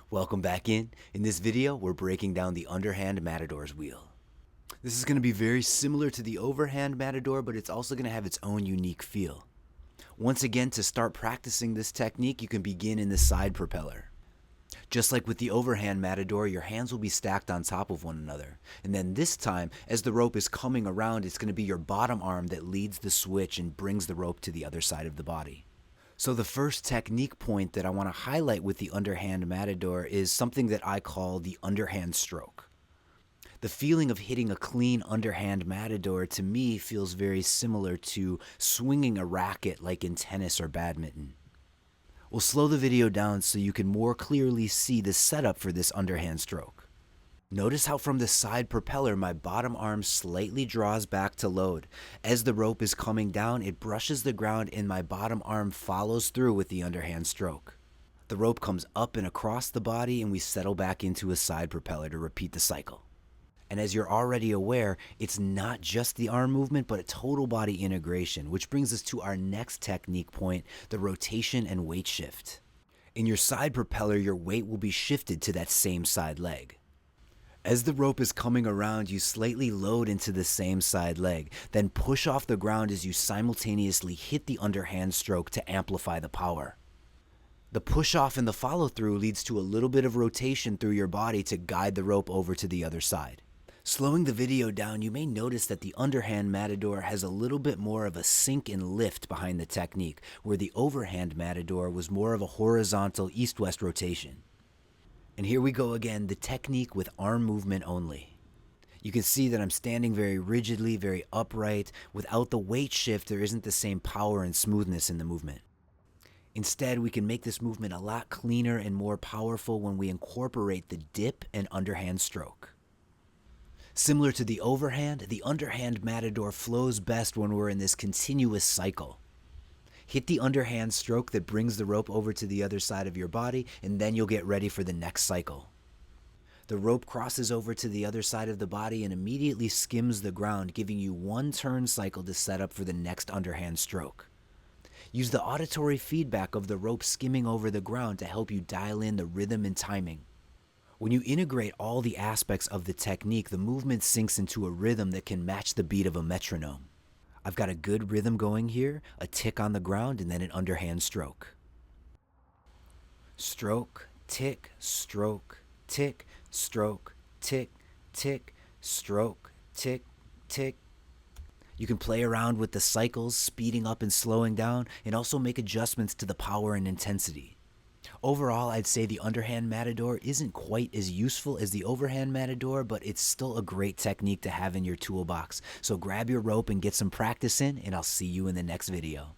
Welcome back in. In this video, we're breaking down the underhand Matador's wheel. This is going to be very similar to the overhand Matador, but it's also going to have its own unique feel. Once again, to start practicing this technique, you can begin in the side propeller. Just like with the overhand Matador, your hands will be stacked on top of one another. And then this time, as the rope is coming around, it's going to be your bottom arm that leads the switch and brings the rope to the other side of the body. So the first technique point that I want to highlight with the underhand Matador is something that I call the underhand stroke. The feeling of hitting a clean underhand Matador to me feels very similar to swinging a racket like in tennis or badminton. We'll slow the video down so you can more clearly see the setup for this underhand stroke. Notice how from the side propeller my bottom arm slightly draws back to load. As the rope is coming down, it brushes the ground and my bottom arm follows through with the underhand stroke. The rope comes up and across the body and we settle back into a side propeller to repeat the cycle. And as you're already aware, it's not just the arm movement, but a total body integration, which brings us to our next technique point, the rotation and weight shift. In your side propeller, your weight will be shifted to that same side leg. As the rope is coming around, you slightly load into the same side leg, then push off the ground as you simultaneously hit the underhand stroke to amplify the power. The push off and the follow through leads to a little bit of rotation through your body to guide the rope over to the other side. Slowing the video down, you may notice that the underhand Matador has a little bit more of a sink and lift behind the technique, where the overhand Matador was more of a horizontal east-west rotation. And here we go again, the technique with arm movement only. You can see that I'm standing very rigidly, very upright. Without the weight shift, there isn't the same power and smoothness in the movement. Instead, we can make this movement a lot cleaner and more powerful when we incorporate the dip and underhand stroke. Similar to the overhand, the underhand Matador flows best when we're in this continuous cycle. Hit the underhand stroke that brings the rope over to the other side of your body, and then you'll get ready for the next cycle. The rope crosses over to the other side of the body and immediately skims the ground, giving you one turn cycle to set up for the next underhand stroke. Use the auditory feedback of the rope skimming over the ground to help you dial in the rhythm and timing. When you integrate all the aspects of the technique, the movement sinks into a rhythm that can match the beat of a metronome. I've got a good rhythm going here, a tick on the ground, and then an underhand stroke. Stroke, tick, stroke, tick, stroke, tick, tick, stroke, tick, tick. You can play around with the cycles, speeding up and slowing down, and also make adjustments to the power and intensity. Overall, I'd say the underhand Matador isn't quite as useful as the overhand Matador, but it's still a great technique to have in your toolbox. So grab your rope and get some practice in, and I'll see you in the next video.